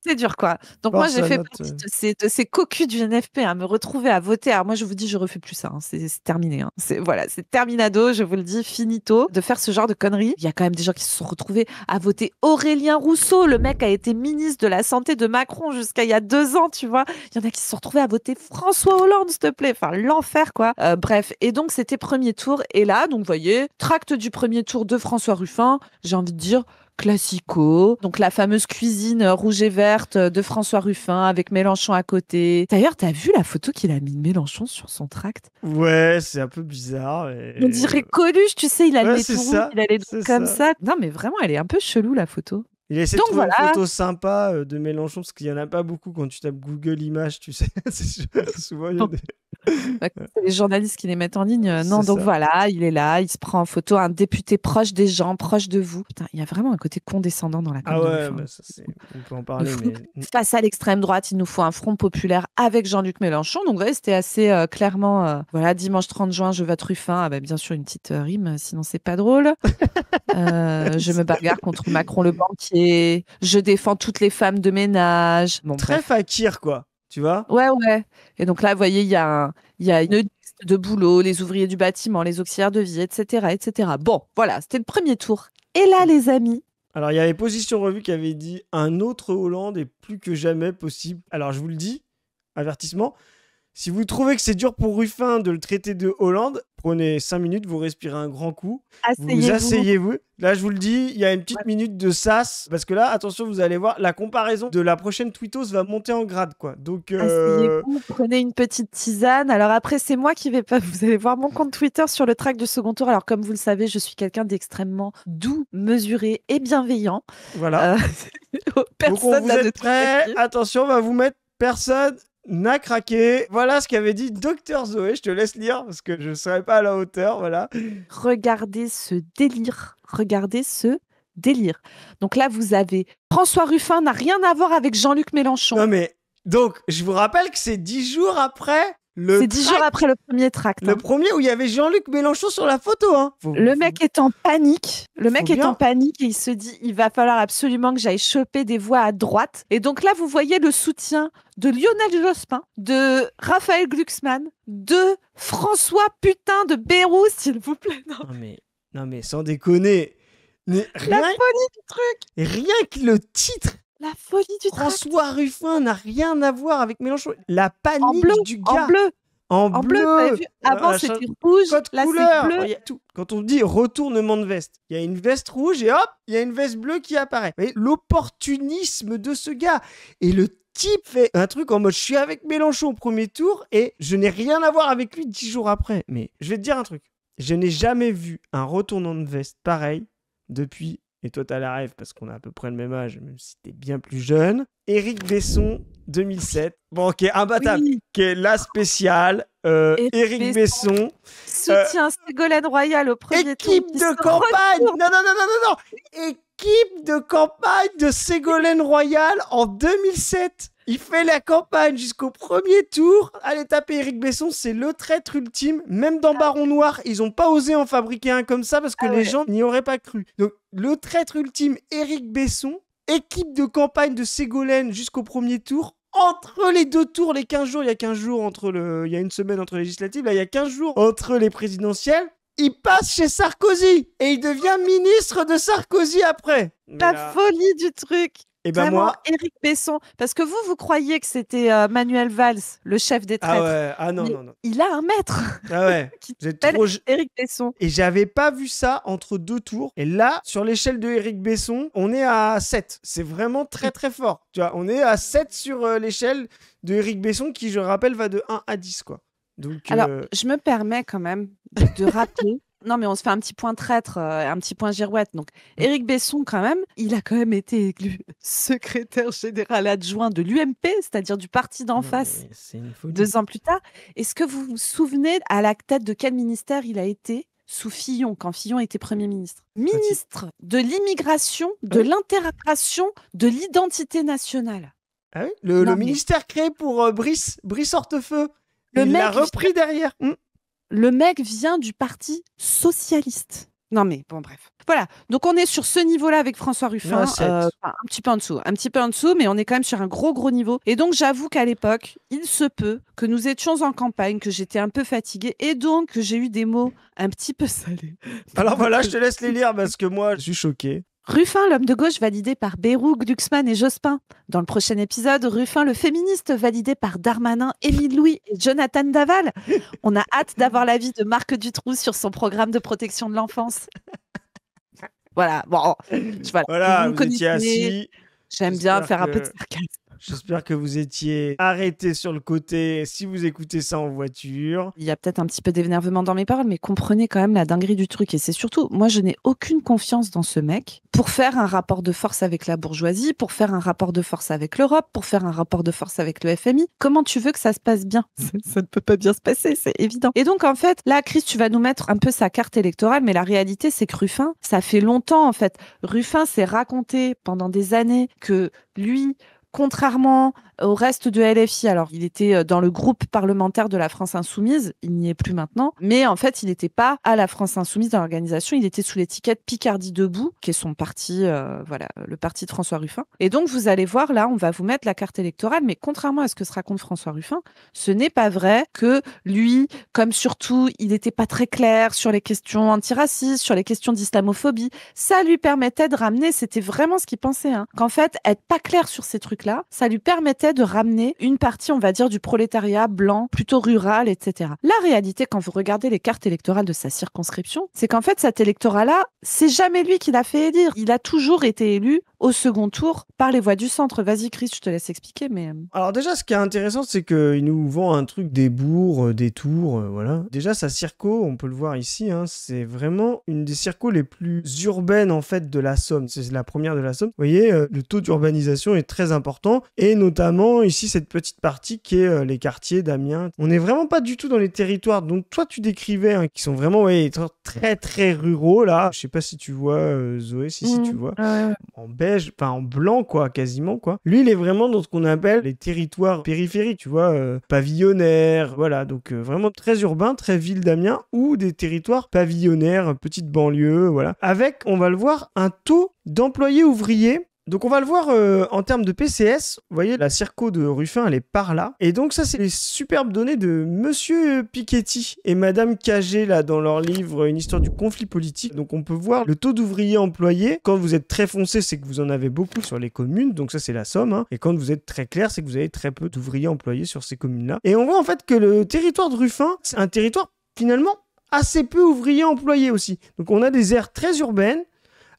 C'est dur, quoi. Donc, moi, j'ai fait partie de ces cocus du NFP, me retrouver à voter. Alors, moi, je vous dis, je refais plus ça. C'est terminé. C'est terminado, je vous le dis, finito, de faire ce genre de conneries. Il y a quand même des gens qui se sont retrouvés à voter Aurélien Rousseau. Le mec a été ministre de la Santé de Macron jusqu'à il y a 2 ans, tu vois. Il y en a qui se sont retrouvés à voter François Hollande, s'il te plaît. Enfin, l'enfer, quoi. Bref. Et donc, c'était premier tour. Et là, donc, vous voyez, tract du premier tour de François Ruffin. J'ai envie de dire... classico, donc la fameuse cuisine rouge et verte de François Ruffin avec Mélenchon à côté. D'ailleurs, t'as vu la photo qu'il a mis de Mélenchon sur son tract? Ouais, c'est un peu bizarre. On dirait Coluche, tu sais, il a le nez tout rouge, il a les doigts comme ça. Non, mais vraiment, elle est un peu chelou, la photo. Il a essayé de trouver une photo sympa de Mélenchon, parce qu'il n'y en a pas beaucoup quand tu tapes Google Images, tu sais. Souvent, il y a des... C'est les journalistes qui les mettent en ligne. Non, C'est donc ça. voilà, il est là, il se prend en photo, un député proche des gens, proche de vous. Putain, il y a vraiment un côté condescendant dans la com Ah de ouais, Ruffin. bah ça, on peut en parler, fou. mais... Face à l'extrême droite, il nous faut un front populaire avec Jean-Luc Mélenchon. Donc, ouais, c'était assez clairement, voilà, dimanche 30 juin, je vote Ruffin. Ah, bah, bien sûr, une petite rime, sinon c'est pas drôle. Je me bagarre contre Macron le banquier. Je défends toutes les femmes de ménage. Bon, Très bref. fakir, quoi. Tu vois? Ouais. Et donc là, vous voyez, il y a une liste de boulot, les ouvriers du bâtiment, les auxiliaires de vie, etc., etc. Bon, voilà, c'était le premier tour. Et là, les amis, Alors, il y avait Position Revue qui avait dit « Un autre Hollande est plus que jamais possible ». Alors, je vous le dis, avertissement, si vous trouvez que c'est dur pour Ruffin de le traiter de Hollande, prenez 5 minutes, vous respirez un grand coup, vous asseyez-vous. Là, je vous le dis, il y a une petite minute de sas, parce que là, attention, vous allez voir, la comparaison de la prochaine tweetos va monter en grade, quoi. Donc, asseyez-vous, prenez une petite tisane. Alors après, c'est moi qui vais pas. Vous allez voir mon compte Twitter sur le track de second tour. Alors comme vous le savez, je suis quelqu'un d'extrêmement doux, mesuré et bienveillant. voilà. Donc, Personne vous n'a de êtes prêts? Attention, on va vous mettre personne n'a craqué. Voilà ce qu'avait dit Docteur Zoé. Je te laisse lire parce que je ne serai pas à la hauteur. Voilà. Regardez ce délire. Regardez ce délire. Donc là, vous avez François Ruffin n'a rien à voir avec Jean-Luc Mélenchon. Non mais, donc, je vous rappelle que c'est 10 jours après C'est 10 jours après le premier tract. Le premier où il y avait Jean-Luc Mélenchon sur la photo. Hein. Le mec est en panique. Le mec est bien. en panique et il se dit il va falloir absolument que j'aille choper des voix à droite. Et donc là, vous voyez le soutien de Lionel Jospin, de Raphaël Glucksmann, de François putain de Bayrou, s'il vous plaît. Non mais sans déconner. Mais La folie du truc. Rien que le titre. La folie du tract. François Ruffin n'a rien à voir avec Mélenchon. La panique du gars. En bleu, vous avez vu, avant c'était rouge, là couleur. c'est bleu. Il y a tout. Quand on dit retournement de veste, il y a une veste rouge et hop, il y a une veste bleue qui apparaît. Vous voyez, l'opportunisme de ce gars. Et le type fait un truc en mode je suis avec Mélenchon au premier tour et je n'ai rien à voir avec lui 10 jours après. Mais je vais te dire un truc. Je n'ai jamais vu un retournement de veste pareil depuis, et toi t'as la rêve parce qu'on a à peu près le même âge, même si t'es bien plus jeune, Éric Besson 2007. Bon, qui est imbattable, Oui. qui est la spéciale. Éric Besson. Soutien Ségolène Royal au premier tour. Équipe de campagne. Non. Équipe de campagne de Ségolène Royal en 2007. Il fait la campagne jusqu'au premier tour. Allez taper Éric Besson, c'est le traître ultime. Même dans Baron Noir, ils n'ont pas osé en fabriquer un comme ça parce que les gens n'y auraient pas cru. Donc, le traître ultime, Éric Besson, équipe de campagne de Ségolène jusqu'au premier tour. Entre les deux tours, les 15 jours, il y a 15 jours il y a une semaine entre les législatives, là il y a 15 jours entre les présidentielles, il passe chez Sarkozy et il devient ministre de Sarkozy après. Folie du truc. Et ben vraiment, moi, Éric Besson, parce que vous croyez que c'était Manuel Valls, le chef des traîtres. Ah ouais, ah non. Il a un maître. Ah ouais, qui vous êtes s'appelle trop... Éric Besson. Et j'avais pas vu ça entre deux tours. Et là, sur l'échelle de Éric Besson, on est à 7. C'est vraiment très très fort. Tu vois, on est à 7 sur l'échelle de Éric Besson qui, je rappelle, va de 1 à 10 quoi. Donc, Alors, je me permets quand même de rappeler. Non, mais on se fait un petit point traître, un petit point girouette. Donc, Éric Besson, quand même, il a quand même été élu secrétaire général adjoint de l'UMP, c'est-à-dire du parti d'en face, 2 ans plus tard. Est-ce que vous vous souvenez à la tête de quel ministère il a été sous Fillon, quand Fillon était Premier ministre? Ministre de l'immigration, de l'intégration, de l'identité nationale. Ah oui, le ministère créé pour Brice Hortefeux. Il l'a repris derrière. Le mec vient du parti socialiste. Non mais bon, bref. Voilà, donc on est sur ce niveau-là avec François Ruffin, un petit peu en dessous, mais on est quand même sur un gros niveau. Et donc j'avoue qu'à l'époque, il se peut que nous étions en campagne, que j'étais un peu fatiguée, et donc que j'ai eu des mots un petit peu salés. Alors voilà, je te laisse les lire parce que moi, je suis choqué. Ruffin, l'homme de gauche, validé par Bayrou, Glucksmann et Jospin. Dans le prochain épisode, Ruffin, le féministe, validé par Darmanin, Émile Louis et Jonathan Daval. On a hâte d'avoir l'avis de Marc Dutroux sur son programme de protection de l'enfance. Voilà, bon. Voilà, vous étiez assis. J'aime bien faire un peu de sarcasme. J'espère que vous étiez arrêtés sur le côté si vous écoutez ça en voiture. Il y a peut-être un petit peu d'énervement dans mes paroles, mais comprenez quand même la dinguerie du truc. Et c'est surtout, moi, je n'ai aucune confiance dans ce mec pour faire un rapport de force avec la bourgeoisie, pour faire un rapport de force avec l'Europe, pour faire un rapport de force avec le FMI. Comment tu veux que ça se passe bien? Ça ne peut pas bien se passer, c'est évident. Et donc, en fait, là, Chris, tu vas nous mettre un peu sa carte électorale, mais la réalité, c'est que Ruffin, ça fait longtemps, en fait. Ruffin s'est raconté pendant des années que lui, contrairement au reste de LFI, alors il était dans le groupe parlementaire de la France Insoumise, il n'y est plus maintenant, mais en fait il n'était pas à la France Insoumise dans l'organisation, il était sous l'étiquette Picardie Debout, qui est son parti, voilà, le parti de François Ruffin. Et donc vous allez voir, là on va vous mettre la carte électorale, mais contrairement à ce que se raconte François Ruffin, ce n'est pas vrai que lui, comme surtout il n'était pas très clair sur les questions antiracistes, sur les questions d'islamophobie, ça lui permettait de ramener, c'était vraiment ce qu'il pensait, hein, qu'en fait être pas clair sur ces trucs-là, ça lui permettait de ramener une partie, on va dire, du prolétariat blanc, plutôt rural, etc. La réalité, quand vous regardez les cartes électorales de sa circonscription, c'est qu'en fait, cet électorat-là, c'est jamais lui qui l'a fait élire. Il a toujours été élu au second tour par les voix du centre. Vas-y, Chris, je te laisse expliquer, mais... Alors déjà, ce qui est intéressant, c'est qu'il nous vend un truc des bourgs, des tours, voilà. Déjà, sa circo, on peut le voir ici, hein, c'est vraiment une des circos les plus urbaines, en fait, de la Somme. C'est la première de la Somme. Vous voyez, le taux d'urbanisation est très important, et notamment, ici, cette petite partie qui est les quartiers d'Amiens. On n'est vraiment pas du tout dans les territoires dont toi, tu décrivais, hein, qui sont vraiment très, très ruraux, là. Je sais pas si tu vois, Zoé, si tu vois. En beige, enfin en blanc quoi, quasiment quoi. Lui il est vraiment dans ce qu'on appelle les territoires périphériques, tu vois, pavillonnaires, voilà, donc vraiment très urbain, très ville d'Amiens, ou des territoires pavillonnaires, petites banlieues, voilà, avec, on va le voir, un taux d'employés ouvriers. Donc on va le voir en termes de PCS, vous voyez la circo de Ruffin elle est par là, et donc ça c'est les superbes données de Monsieur Piketty et Madame Cagé là dans leur livre Une histoire du conflit politique. Donc on peut voir le taux d'ouvriers employés, quand vous êtes très foncé c'est que vous en avez beaucoup sur les communes, donc ça c'est la Somme, hein. Et quand vous êtes très clair c'est que vous avez très peu d'ouvriers employés sur ces communes là. Et on voit en fait que le territoire de Ruffin c'est un territoire finalement assez peu ouvriers employés aussi. Donc on a des aires très urbaines,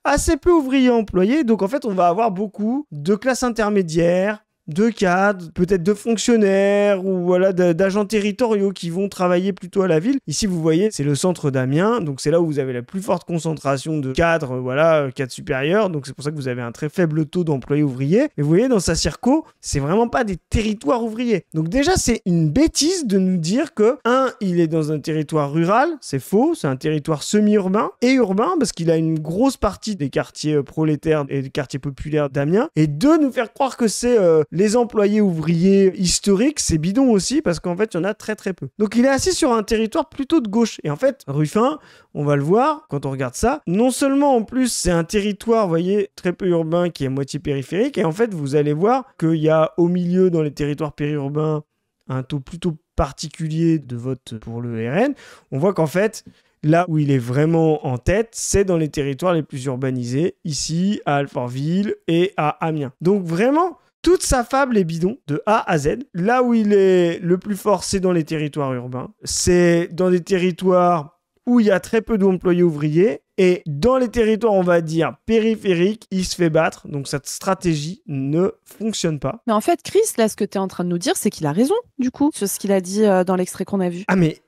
assez peu ouvriers employés, donc en fait on va avoir beaucoup de classes intermédiaires, de cadres, peut-être de fonctionnaires ou voilà d'agents territoriaux qui vont travailler plutôt à la ville. Ici vous voyez c'est le centre d'Amiens, donc c'est là où vous avez la plus forte concentration de cadres, voilà, cadres supérieurs, donc c'est pour ça que vous avez un très faible taux d'employés ouvriers. Et vous voyez dans sa circo, c'est vraiment pas des territoires ouvriers. Donc déjà c'est une bêtise de nous dire que il est dans un territoire rural, c'est faux, c'est un territoire semi-urbain et urbain parce qu'il a une grosse partie des quartiers prolétaires et des quartiers populaires d'Amiens, et deux, nous faire croire que c'est les employés ouvriers historiques, c'est bidon aussi parce qu'en fait il y en a très très peu. Donc il est assis sur un territoire plutôt de gauche, et en fait Ruffin, on va le voir quand on regarde ça, non seulement en plus c'est un territoire, vous voyez, très peu urbain qui est à moitié périphérique, et en fait vous allez voir qu'il y a au milieu dans les territoires périurbains un taux plutôt particulier de vote pour le RN. On voit qu'en fait là où il est vraiment en tête, c'est dans les territoires les plus urbanisés, ici à Alfortville et à Amiens. Donc vraiment toute sa fable est bidon, de A à Z. Là où il est le plus fort, c'est dans les territoires urbains. C'est dans des territoires où il y a très peu d'employés ouvriers. Et dans les territoires, on va dire, périphériques, il se fait battre. Donc cette stratégie ne fonctionne pas. Mais en fait, Chris, là, ce que tu es en train de nous dire, c'est qu'il a raison, du coup, sur ce qu'il a dit dans l'extrait qu'on a vu. Ah mais...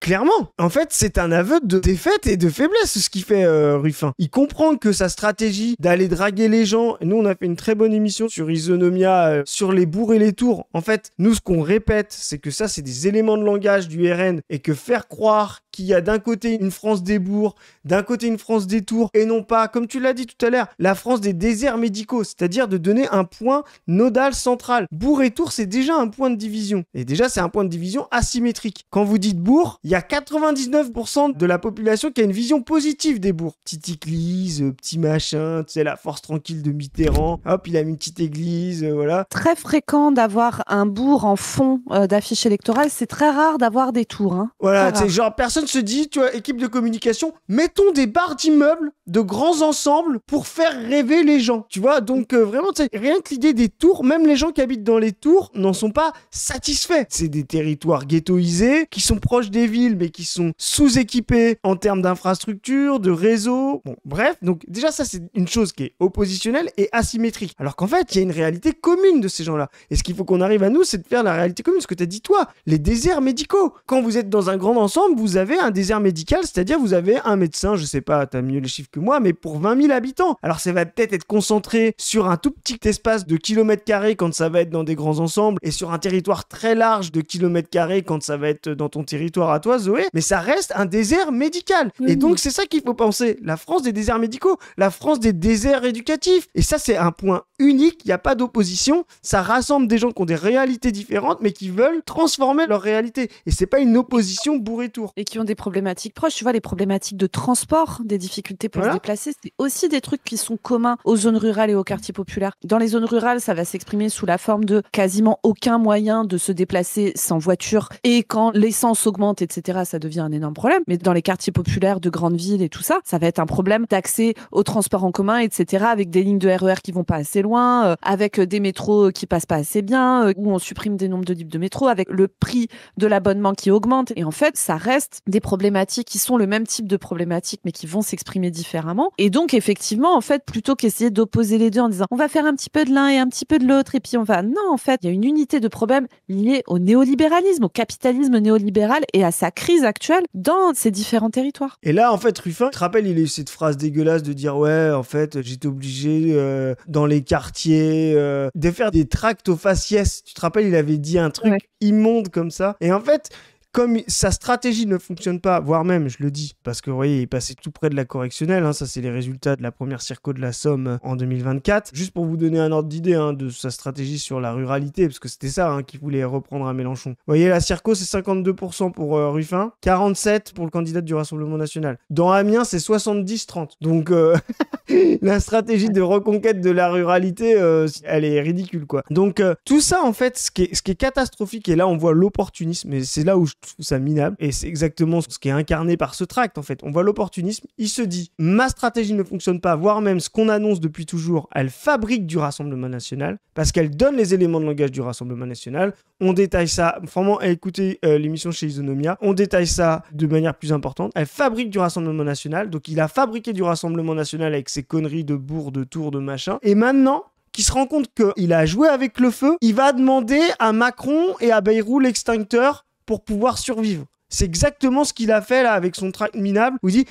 clairement, en fait, c'est un aveu de défaite et de faiblesse ce qu'il fait Ruffin. Il comprend que sa stratégie d'aller draguer les gens, et nous on a fait une très bonne émission sur Isonomia, sur les bourgs et les tours. En fait, nous ce qu'on répète, c'est que ça c'est des éléments de langage du RN, et que faire croire qu'il y a d'un côté une France des bourgs, d'un côté une France des tours, et non pas, comme tu l'as dit tout à l'heure, la France des déserts médicaux, c'est-à-dire de donner un point nodal central. Bourg et tours, c'est déjà un point de division. Et déjà, c'est un point de division asymétrique. Quand vous dites bourg, il y a 99% de la population qui a une vision positive des bourgs. Petite église, petit machin, tu sais, la force tranquille de Mitterrand. Hop, il a mis une petite église, voilà. Très fréquent d'avoir un bourg en fond d'affiche électorale. C'est très rare d'avoir des tours. Hein. Voilà, tu sais, genre, personne se dit, tu vois, équipe de communication, mettons des barres d'immeubles de grands ensembles pour faire rêver les gens, tu vois. Donc vraiment, rien que l'idée des tours, même les gens qui habitent dans les tours n'en sont pas satisfaits. C'est des territoires ghettoisés qui sont proches des villes mais qui sont sous-équipés en termes d'infrastructures, de réseaux. Bon, bref, donc déjà ça c'est une chose qui est oppositionnelle et asymétrique. Alors qu'en fait, il y a une réalité commune de ces gens-là. Et ce qu'il faut qu'on arrive à nous, c'est de faire la réalité commune, ce que tu as dit toi, les déserts médicaux. Quand vous êtes dans un grand ensemble, vous avez un désert médical, c'est-à-dire vous avez un médecin, je sais pas, t'as mieux les chiffres que moi, mais pour 20 000 habitants. Alors ça va peut-être être concentré sur un tout petit espace de kilomètres carrés quand ça va être dans des grands ensembles et sur un territoire très large de kilomètres carrés quand ça va être dans ton territoire à toi, Zoé, mais ça reste un désert médical. Et donc c'est ça qu'il faut penser. La France des déserts médicaux, la France des déserts éducatifs. Et ça c'est un point unique, il n'y a pas d'opposition, ça rassemble des gens qui ont des réalités différentes mais qui veulent transformer leur réalité. Et c'est pas une opposition bourré-tour. Et qui ont des problématiques proches, tu vois, les problématiques de transport, des difficultés pour se déplacer, c'est aussi des trucs qui sont communs aux zones rurales et aux quartiers populaires. Dans les zones rurales, ça va s'exprimer sous la forme de quasiment aucun moyen de se déplacer sans voiture. Et quand l'essence augmente, etc., ça devient un énorme problème. Mais dans les quartiers populaires de grandes villes et tout ça, ça va être un problème d'accès aux transports en commun, etc., avec des lignes de RER qui vont pas assez loin, avec des métros qui passent pas assez bien, où on supprime des nombres de lignes de métro, avec le prix de l'abonnement qui augmente. Et en fait, ça reste des problématiques qui sont le même type de problématiques, mais qui vont s'exprimer différemment. Et donc, effectivement, en fait, plutôt qu'essayer d'opposer les deux en disant on va faire un petit peu de l'un et un petit peu de l'autre, et puis on va... Non, en fait, il y a une unité de problèmes liée au néolibéralisme, au capitalisme néolibéral et à sa crise actuelle dans ces différents territoires. Et là, en fait, Ruffin, tu te rappelles, il a eu cette phrase dégueulasse de dire ouais, en fait, j'étais obligé dans les quartiers de faire des tracts aux faciès. Tu te rappelles, il avait dit un truc immonde comme ça. Et en fait, comme sa stratégie ne fonctionne pas, voire même, je le dis, parce que vous voyez, il est passé tout près de la correctionnelle, hein, ça c'est les résultats de la première circo de la Somme en 2024. Juste pour vous donner un ordre d'idée de sa stratégie sur la ruralité, parce que c'était ça qu'il voulait reprendre à Mélenchon. Vous voyez, la circo c'est 52% pour Ruffin, 47% pour le candidat du Rassemblement National. Dans Amiens, c'est 70-30. Donc la stratégie de reconquête de la ruralité, elle est ridicule, quoi. Donc tout ça, en fait, ce qui est catastrophique, et là on voit l'opportunisme, et c'est là où je trouve ça minable, et c'est exactement ce qui est incarné par ce tract, en fait. On voit l'opportunisme, il se dit, ma stratégie ne fonctionne pas, voire même ce qu'on annonce depuis toujours, elle fabrique du Rassemblement National, parce qu'elle donne les éléments de langage du Rassemblement National. On détaille ça, vraiment, écoutez l'émission chez Isonomia, on détaille ça de manière plus importante. Elle fabrique du Rassemblement National, donc il a fabriqué du Rassemblement National avec ses conneries de bourg, de tours, de machin, et maintenant... qui se rend compte qu'il a joué avec le feu, il va demander à Macron et à Bayrou l'extincteur pour pouvoir survivre. C'est exactement ce qu'il a fait là avec son tract minable, où il dit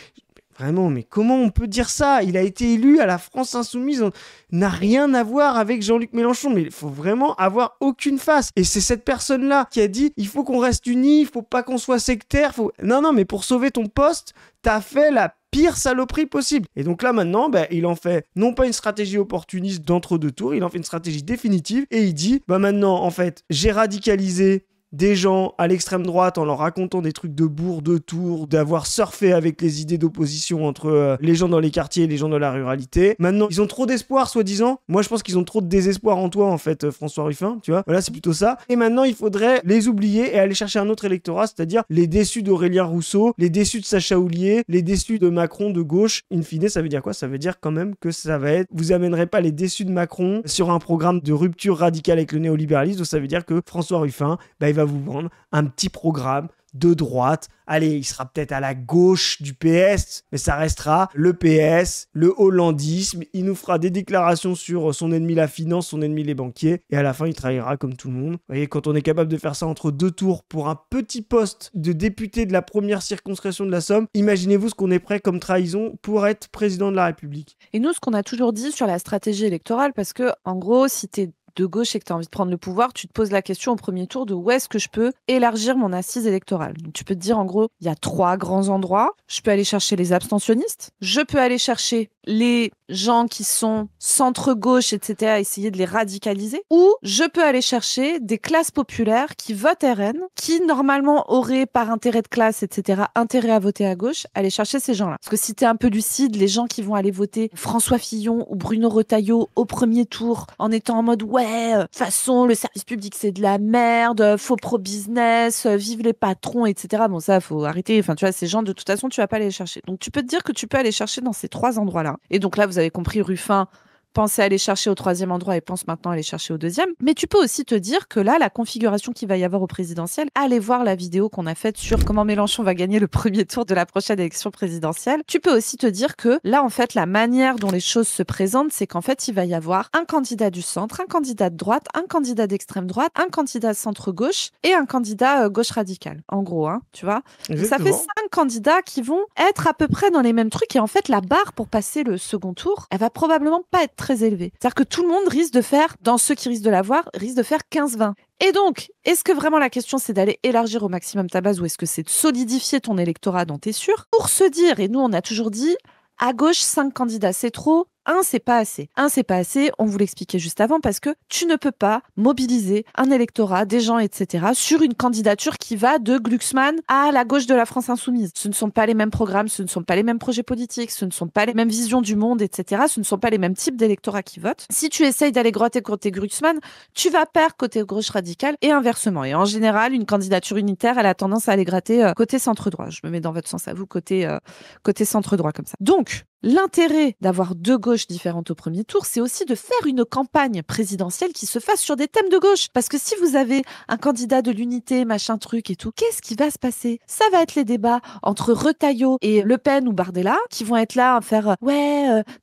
vraiment, mais comment on peut dire ça? Il a été élu à la France Insoumise, on n'a rien à voir avec Jean-Luc Mélenchon, mais il faut vraiment avoir aucune face. Et c'est cette personne-là qui a dit, il faut qu'on reste unis, il faut pas qu'on soit sectaire, Non, mais pour sauver ton poste, t'as fait la pire saloperie possible. Et donc là maintenant, il en fait non pas une stratégie opportuniste d'entre-deux tours, il en fait une stratégie définitive, et il dit, maintenant, en fait, j'ai radicalisé des gens à l'extrême droite en leur racontant des trucs de bourg, de tours, d'avoir surfé avec les idées d'opposition entre les gens dans les quartiers et les gens dans la ruralité. Maintenant, ils ont trop d'espoir, soi-disant. Moi, je pense qu'ils ont trop de désespoir en toi, en fait, François Ruffin, tu vois. Voilà, c'est plutôt ça. Et maintenant, il faudrait les oublier et aller chercher un autre électorat, c'est-à-dire les déçus d'Aurélien Rousseau, les déçus de Sacha Houlier, les déçus de Macron de gauche. In fine, ça veut dire quoi? Ça veut dire quand même que ça va être... Vous amènerez pas les déçus de Macron sur un programme de rupture radicale avec le néolibéralisme, donc ça veut dire que François Ruffin, il va vous vendre un petit programme de droite. Allez, il sera peut-être à la gauche du PS, mais ça restera le PS, le hollandisme. Il nous fera des déclarations sur son ennemi la finance, son ennemi les banquiers, et à la fin, il travaillera comme tout le monde. Vous voyez, quand on est capable de faire ça entre deux tours pour un petit poste de député de la première circonscription de la Somme, imaginez-vous ce qu'on est prêt comme trahison pour être président de la République. Et nous, ce qu'on a toujours dit sur la stratégie électorale, parce que, en gros, si t'es de gauche et que tu as envie de prendre le pouvoir, tu te poses la question au premier tour de où est-ce que je peux élargir mon assise électorale. Donc, tu peux te dire, en gros, il y a 3 grands endroits. Je peux aller chercher les abstentionnistes, je peux aller chercher les gens qui sont centre-gauche, etc., essayer de les radicaliser, ou je peux aller chercher des classes populaires qui votent RN, qui normalement auraient, par intérêt de classe, etc., intérêt à voter à gauche, aller chercher ces gens-là. Parce que si t'es un peu lucide, les gens qui vont aller voter François Fillon ou Bruno Retailleau au premier tour, en étant en mode « ouais, ouais, de toute façon, le service public, c'est de la merde, faux pro-business, vive les patrons, etc. Bon, ça, faut arrêter. Enfin, tu vois, ces gens, de toute façon, tu vas pas aller les chercher. Donc, tu peux te dire que tu peux aller chercher dans ces 3 endroits-là. Et donc là, vous avez compris, Ruffin, pensez aller chercher au 3e endroit et pense maintenant aller chercher au 2e. Mais tu peux aussi te dire que là, la configuration qu'il va y avoir au présidentiel, allez voir la vidéo qu'on a faite sur comment Mélenchon va gagner le premier tour de la prochaine élection présidentielle. Tu peux aussi te dire que là, en fait, la manière dont les choses se présentent, c'est qu'en fait, il va y avoir un candidat du centre, un candidat de droite, un candidat d'extrême droite, un candidat centre-gauche et un candidat gauche radicale. En gros, hein, tu vois. Donc, ça fait 5 candidats qui vont être à peu près dans les mêmes trucs et en fait, la barre pour passer le second tour, elle va probablement pas être très élevée. C'est-à-dire que tout le monde risque de faire, dans ceux qui risquent de l'avoir, risque de faire 15-20. Et donc, est-ce que vraiment la question c'est d'aller élargir au maximum ta base ou est-ce que c'est de solidifier ton électorat dont t'es sûr? Pour se dire, et nous on a toujours dit, à gauche 5 candidats c'est trop, 1 c'est pas assez. 1 c'est pas assez, on vous l'expliquait juste avant, parce que tu ne peux pas mobiliser un électorat, des gens, etc. sur une candidature qui va de Glucksmann à la gauche de la France insoumise. Ce ne sont pas les mêmes programmes, ce ne sont pas les mêmes projets politiques, ce ne sont pas les mêmes visions du monde, etc. Ce ne sont pas les mêmes types d'électorats qui votent. Si tu essayes d'aller gratter côté Glucksmann, tu vas perdre côté gauche radicale et inversement. Et en général, une candidature unitaire, elle a tendance à aller gratter côté centre-droit. Je me mets dans votre sens à vous, côté centre-droit comme ça. Donc, l'intérêt d'avoir 2 gauches différentes au premier tour, c'est aussi de faire une campagne présidentielle qui se fasse sur des thèmes de gauche. Parce que si vous avez un candidat de l'unité, machin truc et tout, qu'est-ce qui va se passer? Ça va être les débats entre Retailleau et Le Pen ou Bardella qui vont être là à faire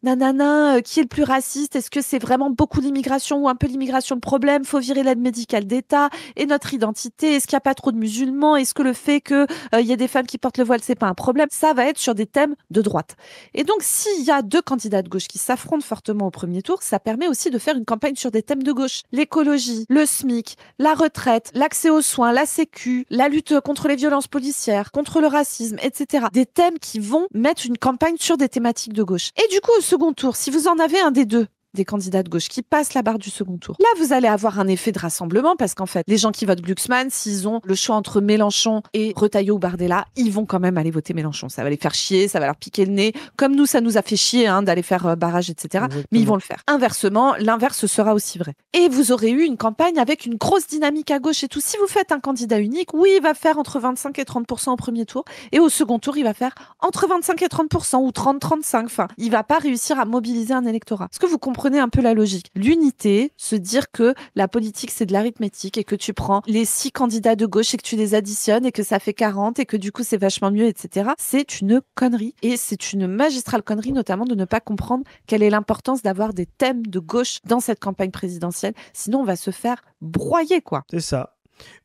nanana, qui est le plus raciste? Est-ce que c'est vraiment beaucoup l'immigration ou un peu l'immigration le problème? Faut virer l'aide médicale d'État et notre identité. Est-ce qu'il n'y a pas trop de musulmans? Est-ce que le fait qu'il y ait des femmes qui portent le voile, c'est pas un problème? Ça va être sur des thèmes de droite. Et donc, s'il y a 2 candidats de gauche qui s'affrontent fortement au premier tour, ça permet aussi de faire une campagne sur des thèmes de gauche. L'écologie, le SMIC, la retraite, l'accès aux soins, la sécu, la lutte contre les violences policières, contre le racisme, etc. Des thèmes qui vont mettre une campagne sur des thématiques de gauche. Et du coup, au second tour, si vous en avez un des 2, des candidats de gauche qui passent la barre du second tour. Là, vous allez avoir un effet de rassemblement parce qu'en fait, les gens qui votent Glucksmann, s'ils ont le choix entre Mélenchon et Retailleau ou Bardella, ils vont quand même aller voter Mélenchon. Ça va les faire chier, ça va leur piquer le nez. Comme nous, ça nous a fait chier d'aller faire barrage, etc. Exactement. Mais ils vont le faire. Inversement, l'inverse sera aussi vrai. Et vous aurez eu une campagne avec une grosse dynamique à gauche et tout. Si vous faites un candidat unique, oui, il va faire entre 25 et 30% au premier tour. Et au second tour, il va faire entre 25 et 30% ou 30-35. Enfin, il va pas réussir à mobiliser un électorat. Est-ce que vous comprenez un peu la logique? L'unité, se dire que la politique c'est de l'arithmétique et que tu prends les 6 candidats de gauche et que tu les additionnes et que ça fait 40 et que du coup c'est vachement mieux, etc. C'est une connerie et c'est une magistrale connerie, notamment de ne pas comprendre quelle est l'importance d'avoir des thèmes de gauche dans cette campagne présidentielle. Sinon on va se faire broyer, quoi. C'est ça.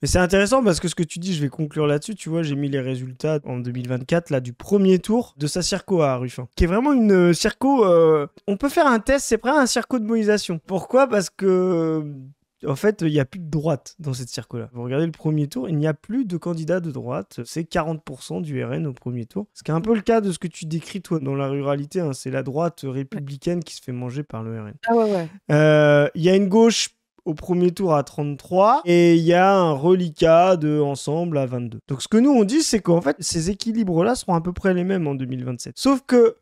Mais c'est intéressant parce que ce que tu dis, je vais conclure là-dessus. Tu vois, j'ai mis les résultats en 2024 là, du premier tour de sa circo à Ruffin, qui est vraiment une circo. On peut faire un test, c'est prêt, un circo de mobilisation. Pourquoi? Parce que en fait, il n'y a plus de droite dans cette circo-là. Vous regardez le premier tour, il n'y a plus de candidats de droite. C'est 40% du RN au premier tour. Ce qui est un peu le cas de ce que tu décris, toi, dans la ruralité. Hein. C'est la droite républicaine qui se fait manger par le RN. Ah ouais. Il y a une gauche au premier tour à 33 et il y a un reliquat de Ensemble à 22. Donc ce que nous on dit, c'est qu'en fait ces équilibres-là seront à peu près les mêmes en 2027. Sauf que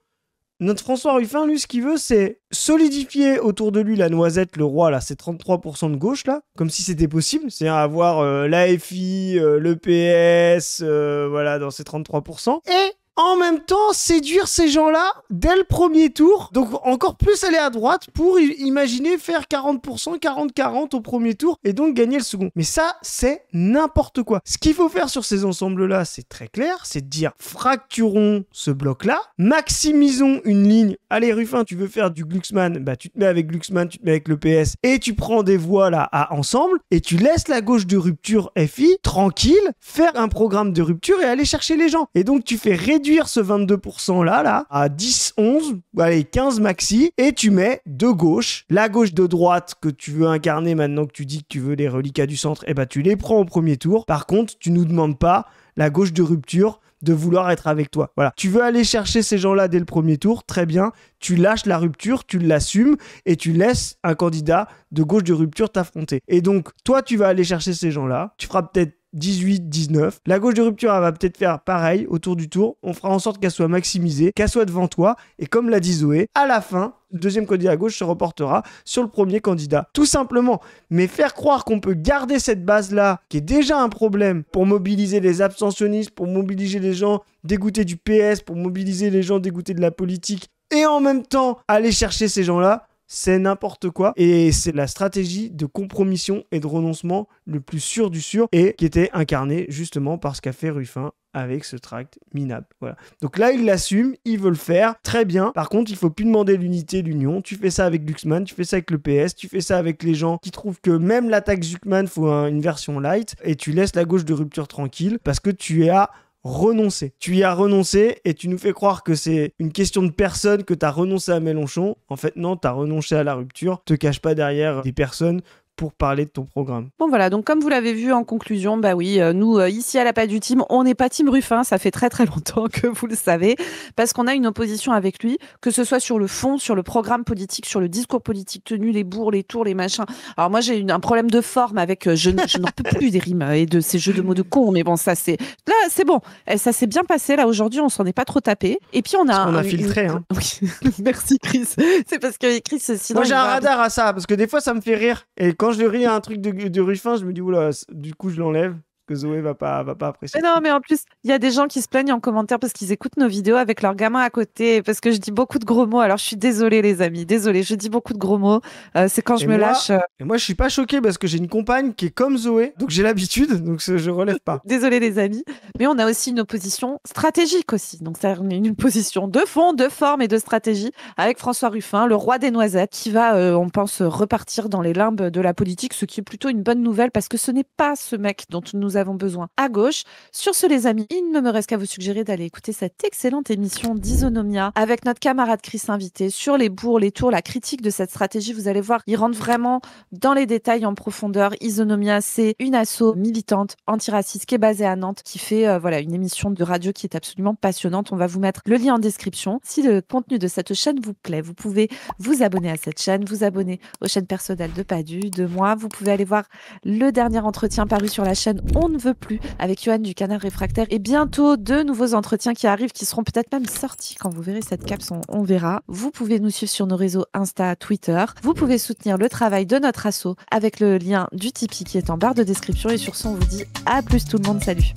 notre François Ruffin, lui, ce qu'il veut, c'est solidifier autour de lui la noisette, le roi, là, c'est 33% de gauche, là, comme si c'était possible. C'est-à-dire avoir l'AFI, le PS, voilà, dans ces 33%. Et en même temps, séduire ces gens-là dès le premier tour. Donc, encore plus aller à droite pour imaginer faire 40%, 40-40 au premier tour et donc gagner le second. Mais ça, c'est n'importe quoi. Ce qu'il faut faire sur ces ensembles-là, c'est très clair. C'est de dire, fracturons ce bloc-là, maximisons une ligne. Allez, Ruffin, tu veux faire du Glucksmann, bah, tu te mets avec Glucksmann, tu te mets avec le PS et tu prends des voix là à Ensemble et tu laisses la gauche de rupture FI tranquille faire un programme de rupture et aller chercher les gens. Et donc, tu fais réduire ce 22% là à 10, 11, allez 15 maxi et tu mets de gauche, la gauche de droite que tu veux incarner maintenant que tu dis que tu veux les reliquats du centre, et bah tu les prends au premier tour. Par contre, tu nous demandes pas la gauche de rupture de vouloir être avec toi. Voilà. Tu veux aller chercher ces gens-là dès le premier tour, très bien. Tu lâches la rupture, tu l'assumes et tu laisses un candidat de gauche de rupture t'affronter. Et donc, toi, tu vas aller chercher ces gens-là. Tu feras peut-être 18, 19. La gauche de rupture, elle va peut-être faire pareil autour du tour. On fera en sorte qu'elle soit maximisée, qu'elle soit devant toi. Et comme l'a dit Zoé, à la fin, le deuxième candidat à gauche se reportera sur le premier candidat. Tout simplement. Mais faire croire qu'on peut garder cette base-là, qui est déjà un problème, pour mobiliser les abstentionnistes, pour mobiliser les gens dégoûtés du PS, pour mobiliser les gens dégoûtés de la politique, et en même temps aller chercher ces gens-là, c'est n'importe quoi. Et c'est la stratégie de compromission et de renoncement le plus sûr du sûr, et qui était incarnée justement par ce qu'a fait Ruffin avec ce tract minable. Voilà. Donc là, il l'assume, il veut le faire, très bien. Par contre, il faut plus demander l'unité, l'union. Tu fais ça avec Glucksmann, tu fais ça avec le PS, tu fais ça avec les gens qui trouvent que même l'attaque Zuckman faut une version light, et tu laisses la gauche de rupture tranquille parce que tu as renoncé. Tu y as renoncé et tu nous fais croire que c'est une question de personne, que tu as renoncé à Mélenchon. En fait, non, tu as renoncé à la rupture. Te cache pas derrière des personnes pour parler de ton programme. Bon voilà, donc comme vous l'avez vu en conclusion, bah oui, nous ici à la Pas du Team, on n'est pas Team Ruffin, ça fait très très longtemps que vous le savez, parce qu'on a une opposition avec lui, que ce soit sur le fond, sur le programme politique, sur le discours politique tenu, les bourgs, les tours, les machins. Alors moi j'ai un problème de forme avec, je n'en peux plus des rimes et de ces jeux de mots de con, mais bon ça c'est, là c'est bon, ça s'est bien passé, là aujourd'hui on s'en est pas trop tapé, et puis on a... On a filtré, hein. Oui. Merci Chris, c'est parce que Chris sinon... Moi j'ai un radar à ça, parce que des fois ça me fait rire, et quand je ris à un truc de Ruffin, je me dis, oula, du coup je l'enlève, que Zoé va pas apprécier. Mais non, mais en plus, il y a des gens qui se plaignent en commentaire parce qu'ils écoutent nos vidéos avec leur gamin à côté, parce que je dis beaucoup de gros mots. Alors je suis désolée les amis, désolée, je dis beaucoup de gros mots. C'est quand je me lâche. Et moi je suis pas choqué parce que j'ai une compagne qui est comme Zoé, donc j'ai l'habitude, donc je relève pas. Désolée les amis, mais on a aussi une opposition stratégique aussi. Donc c'est une position de fond, de forme et de stratégie avec François Ruffin, le roi des noisettes, qui va, on pense, repartir dans les limbes de la politique, ce qui est plutôt une bonne nouvelle parce que ce n'est pas ce mec dont nous avons besoin à gauche. Sur ce les amis, il ne me reste qu'à vous suggérer d'aller écouter cette excellente émission d'Isonomia avec notre camarade Chris invité sur les bourgs, les tours, la critique de cette stratégie. Vous allez voir, il rentre vraiment dans les détails en profondeur. Isonomia, c'est une asso militante antiraciste qui est basée à Nantes, qui fait voilà une émission de radio qui est absolument passionnante. On va vous mettre le lien en description. Si le contenu de cette chaîne vous plaît, vous pouvez vous abonner à cette chaîne, vous abonner aux chaînes personnelles de Padu, de moi. Vous pouvez aller voir le dernier entretien paru sur la chaîne On ne veut plus avec Yoann du Canard Réfractaire, et bientôt de nouveaux entretiens qui arrivent, qui seront peut-être même sortis quand vous verrez cette caps, on verra. Vous pouvez nous suivre sur nos réseaux Insta, Twitter. Vous pouvez soutenir le travail de notre asso avec le lien du Tipeee qui est en barre de description, et sur ce on vous dit à plus tout le monde, salut.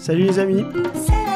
Salut les amis. Salut.